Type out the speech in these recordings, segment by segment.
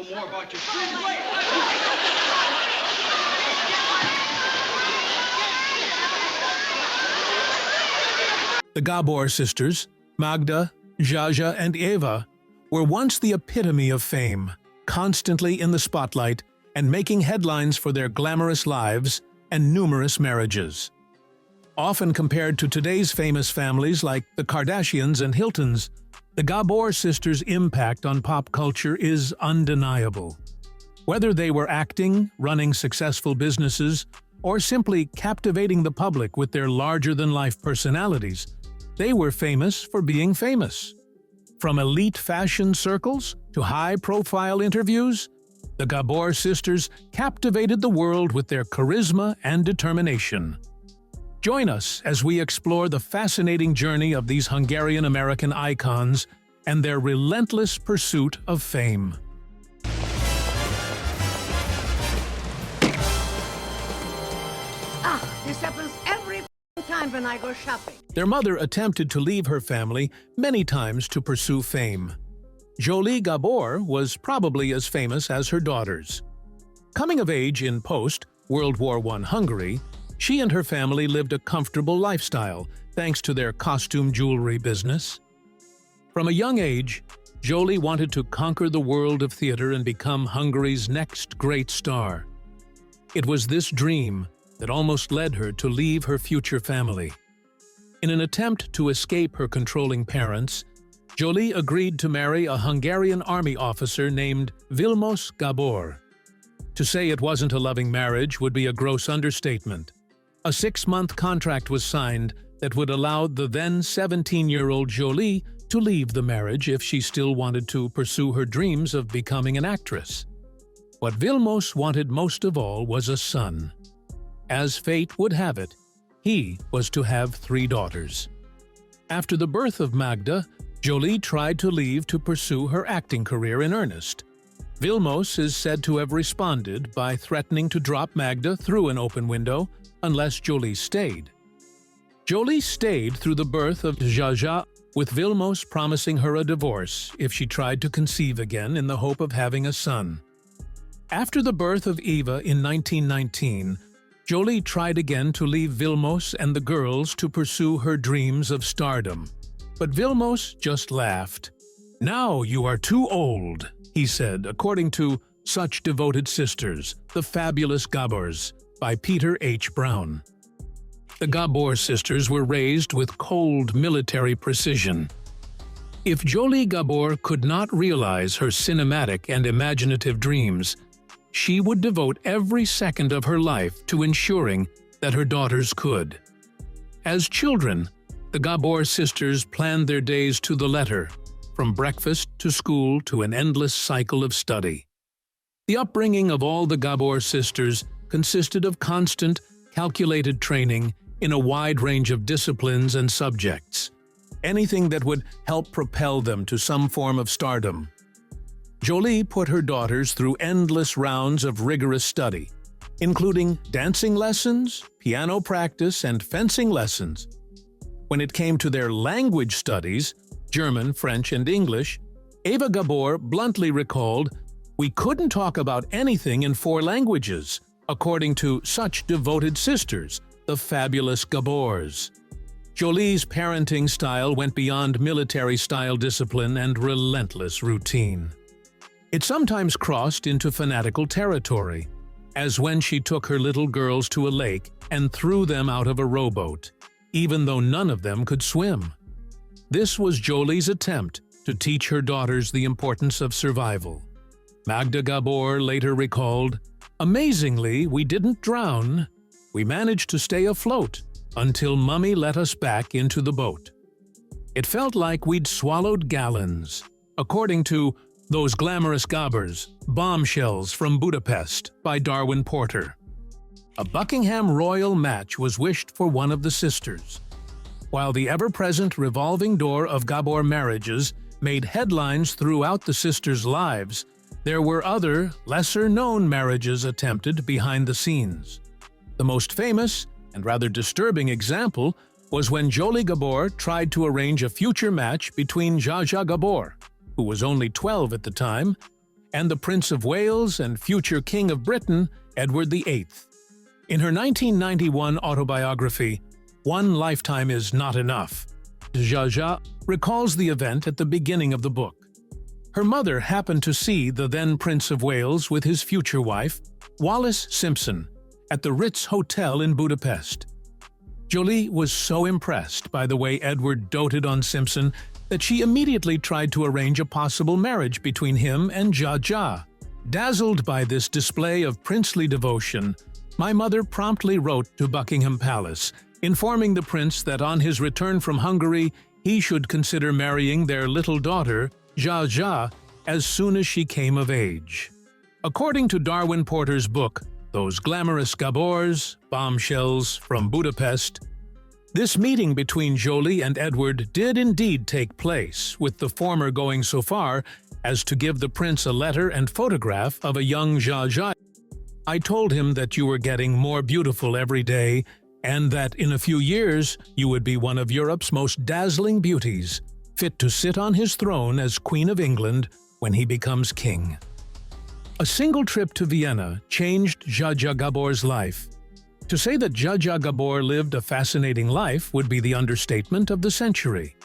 know more about your friends. The Gabor sisters, Magda, Zsa Zsa and Eva, were once the epitome of fame, constantly in the spotlight and making headlines for their glamorous lives and numerous marriages. Often compared to today's famous families like the Kardashians and Hiltons, the Gabor sisters' impact on pop culture is undeniable. Whether they were acting, running successful businesses, or simply captivating the public with their larger-than-life personalities, they were famous for being famous. From elite fashion circles to high-profile interviews, the Gabor sisters captivated the world with their charisma and determination. Join us as we explore the fascinating journey of these Hungarian-American icons and their relentless pursuit of fame. This happens every time when I go shopping. Their mother attempted to leave her family many times to pursue fame. Jolie Gabor was probably as famous as her daughters. Coming of age in post-World War I Hungary, she and her family lived a comfortable lifestyle thanks to their costume jewelry business. From a young age, Jolie wanted to conquer the world of theater and become Hungary's next great star. It was this dream that almost led her to leave her future family. In an attempt to escape her controlling parents, Jolie agreed to marry a Hungarian army officer named Vilmos Gabor. To say it wasn't a loving marriage would be a gross understatement. A 6-month contract was signed that would allow the then 17-year-old Jolie to leave the marriage if she still wanted to pursue her dreams of becoming an actress. What Vilmos wanted most of all was a son. As fate would have it, he was to have 3 daughters. After the birth of Magda, Jolie tried to leave to pursue her acting career in earnest. Vilmos is said to have responded by threatening to drop Magda through an open window unless Jolie stayed. Jolie stayed through the birth of Zsa Zsa, with Vilmos promising her a divorce if she tried to conceive again in the hope of having a son. After the birth of Eva in 1919, Jolie tried again to leave Vilmos and the girls to pursue her dreams of stardom. But Vilmos just laughed. "Now you are too old," he said, according to Such Devoted Sisters, The Fabulous Gabors, by Peter H. Brown. The Gabor sisters were raised with cold military precision. If Jolie Gabor could not realize her cinematic and imaginative dreams, she would devote every second of her life to ensuring that her daughters could. As children, the Gabor sisters planned their days to the letter, from breakfast to school to an endless cycle of study. The upbringing of all the Gabor sisters consisted of constant, calculated training in a wide range of disciplines and subjects, anything that would help propel them to some form of stardom. Jolie put her daughters through endless rounds of rigorous study, including dancing lessons, piano practice, and fencing lessons. When it came to their language studies, German, French, and English, Eva Gabor bluntly recalled, "We couldn't talk about anything in 4 languages, according to Such Devoted Sisters, The Fabulous Gabors." Jolie's parenting style went beyond military-style discipline and relentless routine. It sometimes crossed into fanatical territory, as when she took her little girls to a lake and threw them out of a rowboat, even though none of them could swim. This was Jolie's attempt to teach her daughters the importance of survival. Magda Gabor later recalled, "Amazingly, we didn't drown. We managed to stay afloat until Mummy let us back into the boat. It felt like we'd swallowed gallons," according to Those Glamorous Gabors, Bombshells from Budapest by Darwin Porter. A Buckingham royal match was wished for one of the sisters. While the ever-present revolving door of Gabor marriages made headlines throughout the sisters' lives, there were other, lesser-known marriages attempted behind the scenes. The most famous and rather disturbing example was when Jolie Gabor tried to arrange a future match between Zsa Zsa Gabor, who was only 12 at the time, and the Prince of Wales and future King of Britain, Edward VIII. In her 1991 autobiography, One Lifetime is Not Enough, Zsa Zsa recalls the event at the beginning of the book. Her mother happened to see the then Prince of Wales with his future wife, Wallis Simpson, at the Ritz Hotel in Budapest. Jolie was so impressed by the way Edward doted on Simpson that she immediately tried to arrange a possible marriage between him and Zsa Zsa. Dazzled by this display of princely devotion, my mother promptly wrote to Buckingham Palace, informing the prince that on his return from Hungary he should consider marrying their little daughter, Zsa Zsa, as soon as she came of age. According to Darwin Porter's book, Those Glamorous Gabors, Bombshells from Budapest, this meeting between Jolie and Edward did indeed take place, with the former going so far as to give the prince a letter and photograph of a young Zsa Zsa. I told him that you were getting more beautiful every day and that in a few years you would be one of Europe's most dazzling beauties, fit to sit on his throne as Queen of England when he becomes king. A single trip to Vienna changed Zsa Zsa Gabor's life. To say that Zsa Zsa Gabor lived a fascinating life would be the understatement of the century.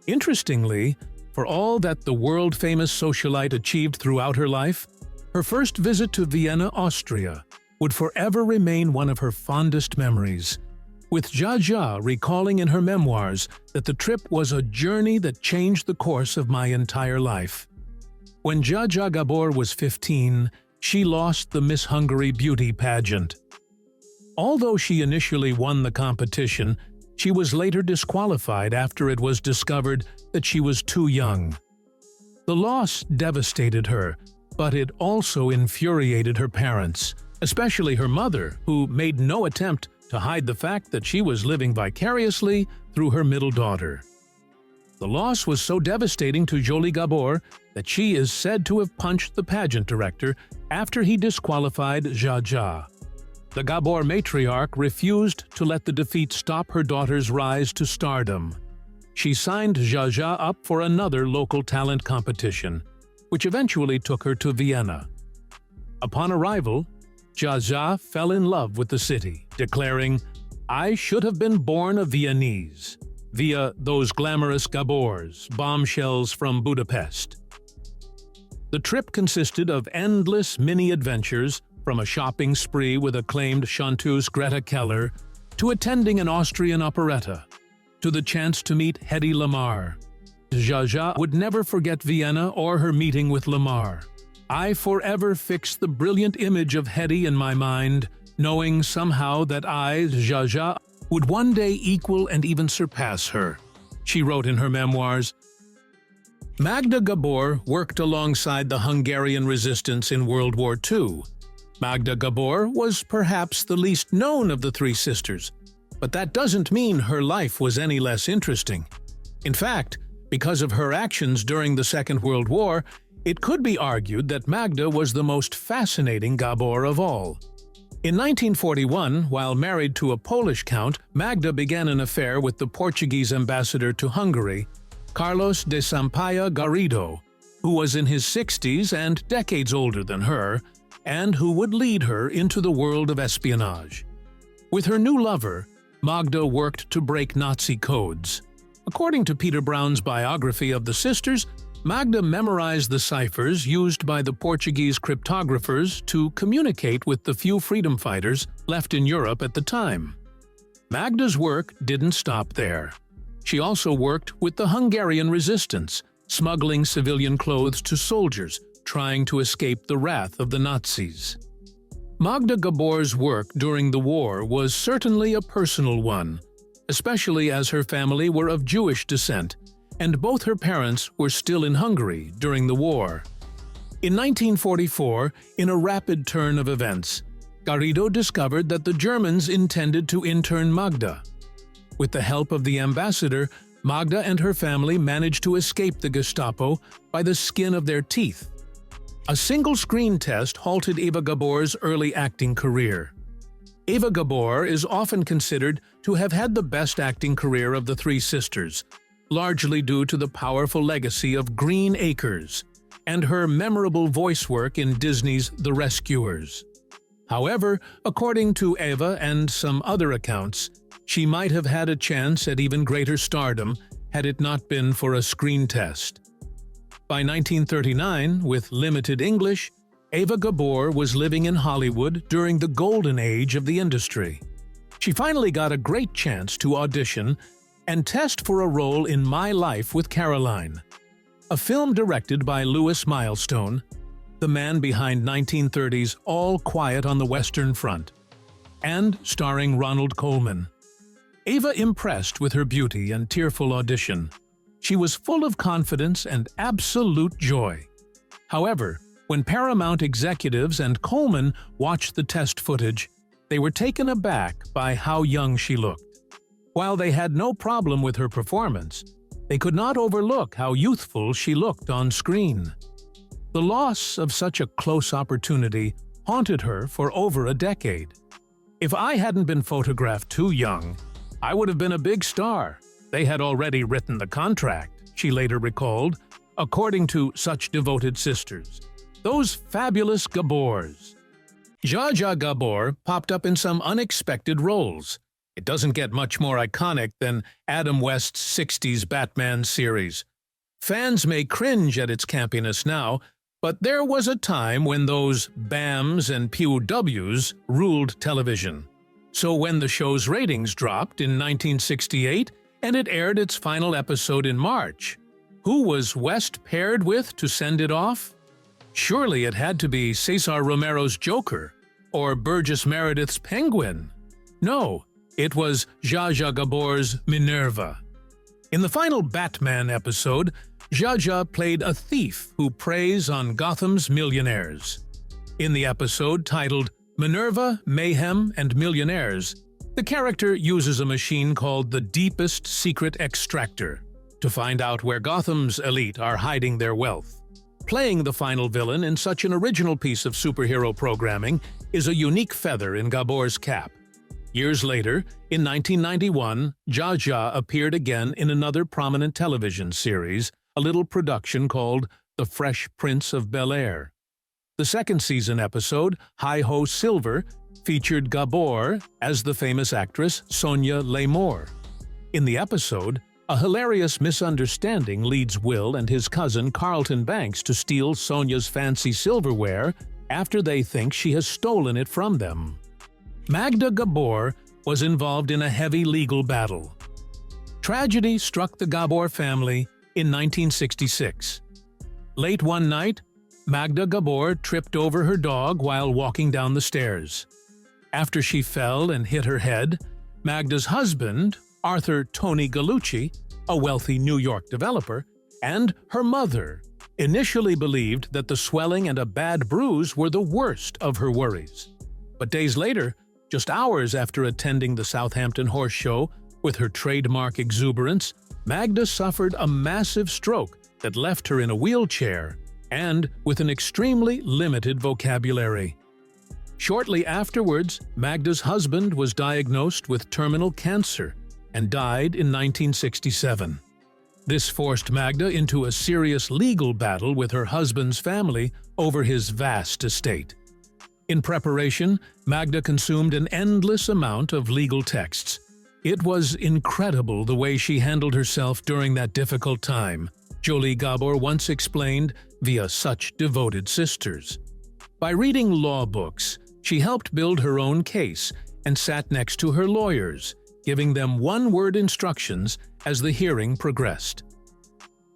Interestingly, for all that the world-famous socialite achieved throughout her life, her first visit to Vienna, Austria, would forever remain one of her fondest memories, with Zsa Zsa recalling in her memoirs that the trip was a journey that changed the course of my entire life. When Zsa Zsa Gabor was 15, she lost the Miss Hungary beauty pageant. Although she initially won the competition, she was later disqualified after it was discovered that she was too young. The loss devastated her, but it also infuriated her parents, especially her mother, who made no attempt to hide the fact that she was living vicariously through her middle daughter. The loss was so devastating to Jolie Gabor that she is said to have punched the pageant director after he disqualified Zsa Zsa. The Gabor matriarch refused to let the defeat stop her daughter's rise to stardom. She signed Zsa Zsa up for another local talent competition, which eventually took her to Vienna. Upon arrival, Zsa Zsa fell in love with the city, declaring, "I should have been born a Viennese," via Those Glamorous Gabors, Bombshells from Budapest. The trip consisted of endless mini-adventures, from a shopping spree with acclaimed chanteuse Greta Keller, to attending an Austrian operetta, to the chance to meet Hedy Lamarr. Zsa Zsa would never forget Vienna or her meeting with Lamarr. "I forever fixed the brilliant image of Hedy in my mind, knowing somehow that I, Zsa Zsa, would one day equal and even surpass her," she wrote in her memoirs. Magda Gabor worked alongside the Hungarian resistance in World War II. Magda Gabor was perhaps the least known of the three sisters, but that doesn't mean her life was any less interesting. In fact, because of her actions during the Second World War, it could be argued that Magda was the most fascinating Gabor of all. In 1941, while married to a Polish count, Magda began an affair with the Portuguese ambassador to Hungary, Carlos de Sampaio Garrido, who was in his 60s and decades older than her, and who would lead her into the world of espionage. With her new lover, Magda worked to break Nazi codes. According to Peter Brown's biography of the sisters, Magda memorized the ciphers used by the Portuguese cryptographers to communicate with the few freedom fighters left in Europe at the time. Magda's work didn't stop there. She also worked with the Hungarian resistance, smuggling civilian clothes to soldiers trying to escape the wrath of the Nazis. Magda Gabor's work during the war was certainly a personal one, especially as her family were of Jewish descent, and both her parents were still in Hungary during the war. In 1944, in a rapid turn of events, Garrido discovered that the Germans intended to intern Magda. With the help of the ambassador, Magda and her family managed to escape the Gestapo by the skin of their teeth. A single screen test halted Eva Gabor's early acting career. Eva Gabor is often considered to have had the best acting career of the three sisters, largely due to the powerful legacy of Green Acres, and her memorable voice work in Disney's The Rescuers. However, according to Eva and some other accounts, she might have had a chance at even greater stardom had it not been for a screen test. By 1939, with limited English, Eva Gabor was living in Hollywood during the golden age of the industry. She finally got a great chance to audition and test for a role in My Life with Caroline, a film directed by Louis Milestone, the man behind 1930's All Quiet on the Western Front, and starring Ronald Colman. Eva impressed with her beauty and tearful audition. She was full of confidence and absolute joy. However, when Paramount executives and Colman watched the test footage, they were taken aback by how young she looked. While they had no problem with her performance, they could not overlook how youthful she looked on screen. The loss of such a close opportunity haunted her for over a decade. "If I hadn't been photographed too young, I would have been a big star. They had already written the contract," she later recalled, according to such devoted sisters. Those fabulous Gabors. Zsa Zsa Gabor popped up in some unexpected roles. It doesn't get much more iconic than Adam West's 60s Batman series. Fans may cringe at its campiness now, but there was a time when those BAMs and POWs ruled television. So when the show's ratings dropped in 1968 and it aired its final episode in March, who was West paired with to send it off? Surely it had to be Cesar Romero's Joker or Burgess Meredith's Penguin. No, it was Zsa Zsa Gabor's Minerva. In the final Batman episode, Zsa Zsa played a thief who preys on Gotham's millionaires. In the episode titled Minerva, Mayhem, and Millionaires, the character uses a machine called the Deepest Secret Extractor to find out where Gotham's elite are hiding their wealth. Playing the final villain in such an original piece of superhero programming is a unique feather in Gabor's cap. Years later, in 1991, Zsa Zsa appeared again in another prominent television series, a little production called The Fresh Prince of Bel-Air. The second season episode, Hi-Ho Silver, featured Gabor as the famous actress Sonia Laymour. In the episode, a hilarious misunderstanding leads Will and his cousin Carlton Banks to steal Sonia's fancy silverware after they think she has stolen it from them. Magda Gabor was involved in a heavy legal battle. Tragedy struck the Gabor family in 1966. Late one night, Magda Gabor tripped over her dog while walking down the stairs. After she fell and hit her head, Magda's husband, Arthur Tony Gallucci, a wealthy New York developer, and her mother initially believed that the swelling and a bad bruise were the worst of her worries. But days later, just hours after attending the Southampton Horse Show with her trademark exuberance, Magda suffered a massive stroke that left her in a wheelchair and with an extremely limited vocabulary. Shortly afterwards, Magda's husband was diagnosed with terminal cancer and died in 1967. This forced Magda into a serious legal battle with her husband's family over his vast estate. In preparation, Magda consumed an endless amount of legal texts. It was incredible the way she handled herself during that difficult time, Jolie Gabor once explained via such devoted sisters. By reading law books, she helped build her own case and sat next to her lawyers, giving them one-word instructions as the hearing progressed.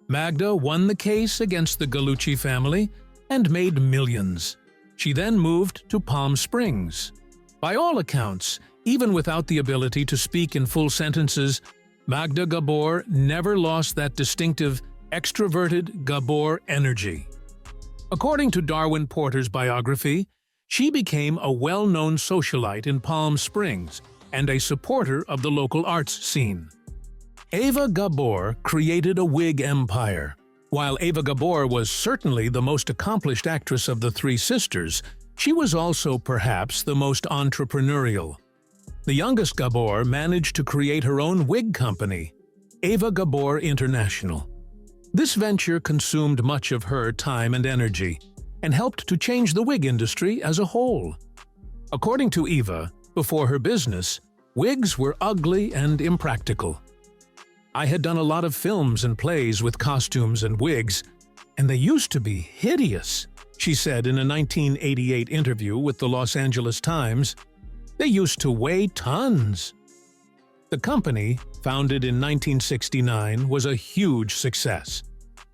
Magda won the case against the Gallucci family and made millions. She then moved to Palm Springs. By all accounts, even without the ability to speak in full sentences, Magda Gabor never lost that distinctive, extroverted Gabor energy. According to Darwin Porter's biography, she became a well-known socialite in Palm Springs and a supporter of the local arts scene. Eva Gabor created a wig empire. While Eva Gabor was certainly the most accomplished actress of the three sisters, she was also perhaps the most entrepreneurial. The youngest Gabor managed to create her own wig company, Eva Gabor International. This venture consumed much of her time and energy, and helped to change the wig industry as a whole. According to Eva, before her business, wigs were ugly and impractical. "I had done a lot of films and plays with costumes and wigs, and they used to be hideous," she said in a 1988 interview with the Los Angeles Times. "They used to weigh tons." The company, founded in 1969, was a huge success.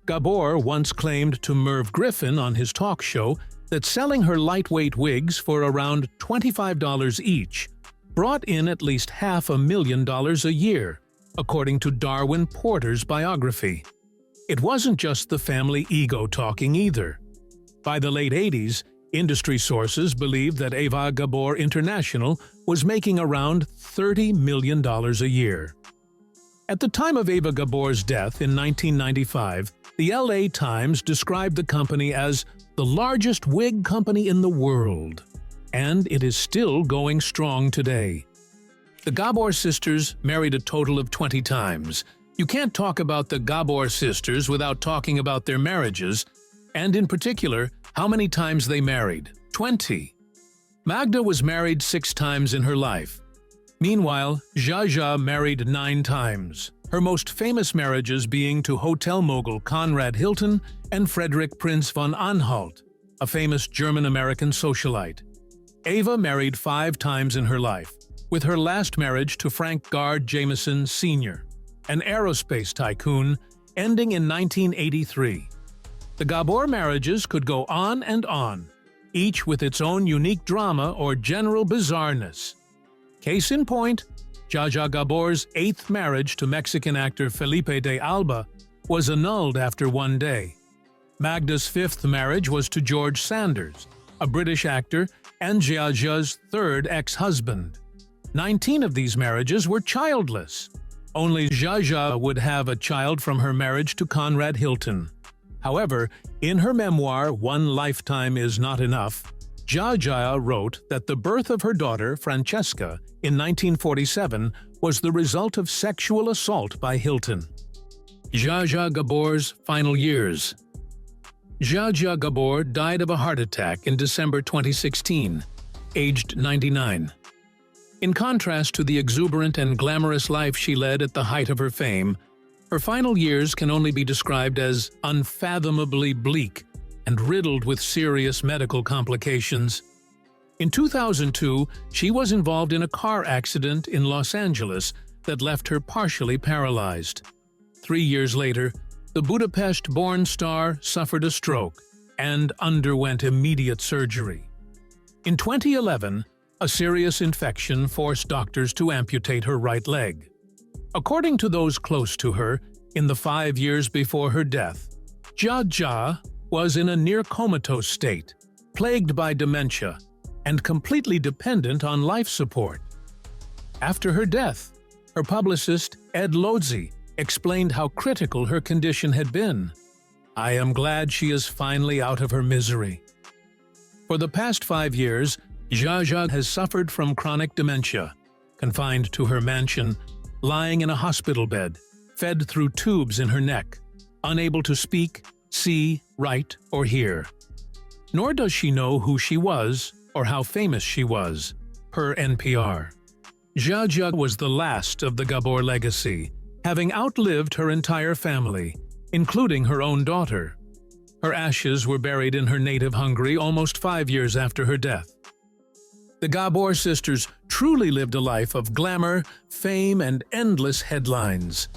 Gabor once claimed to Merv Griffin on his talk show that selling her lightweight wigs for around $25 each brought in at least $500,000 a year, according to Darwin Porter's biography. It wasn't just the family ego talking either. By the late 80s, industry sources believed that Eva Gabor International was making around $30 million a year. At the time of Eva Gabor's death in 1995, the LA Times described the company as the largest wig company in the world, and it is still going strong today. The Gabor sisters married a total of 20 times. You can't talk about the Gabor sisters without talking about their marriages, and in particular, how many times they married: 20. Magda was married 6 times in her life. Meanwhile, Zsa Zsa married 9 times, her most famous marriages being to hotel mogul Conrad Hilton and Frederick Prince von Anhalt, a famous German-American socialite. Eva married 5 times in her life, with her last marriage to Frank Gard Jameson Sr., an aerospace tycoon, ending in 1983. The Gabor marriages could go on and on, each with its own unique drama or general bizarreness. Case in point, Zsa Zsa Gabor's 8th marriage to Mexican actor Felipe de Alba was annulled after 1 day. Magda's 5th marriage was to George Sanders, a British actor and Zsa Zsa's 3rd ex-husband. 19 of these marriages were childless. Only Zsa Zsa would have a child from her marriage to Conrad Hilton. However, in her memoir One Lifetime Is Not Enough, Zsa Zsa wrote that the birth of her daughter, Francesca, in 1947 was the result of sexual assault by Hilton. Zsa Zsa Gabor's final years. Zsa Zsa Gabor died of a heart attack in December 2016, aged 99. In contrast to the exuberant and glamorous life she led at the height of her fame, her final years can only be described as unfathomably bleak and riddled with serious medical complications. In 2002, she was involved in a car accident in Los Angeles that left her partially paralyzed. 3 years later, the Budapest-born star suffered a stroke and underwent immediate surgery. In 2011, a serious infection forced doctors to amputate her right leg. According to those close to her, in the 5 years before her death, Zsa Zsa was in a near-comatose state, plagued by dementia, and completely dependent on life support. After her death, her publicist, Ed Lodzi, explained how critical her condition had been. "I am glad she is finally out of her misery." For the past 5 years, Zsa Zsa has suffered from chronic dementia, confined to her mansion, lying in a hospital bed, fed through tubes in her neck, unable to speak, see, write, or hear. Nor does she know who she was or how famous she was, per NPR. Zsa Zsa was the last of the Gabor legacy, having outlived her entire family, including her own daughter. Her ashes were buried in her native Hungary almost 5 years after her death. The Gabor sisters truly lived a life of glamour, fame, and endless headlines.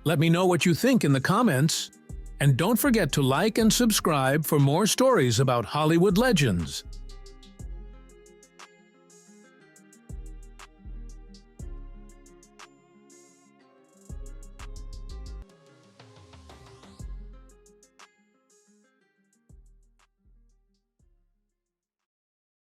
Let me know what you think in the comments, and don't forget to like and subscribe for more stories about Hollywood legends.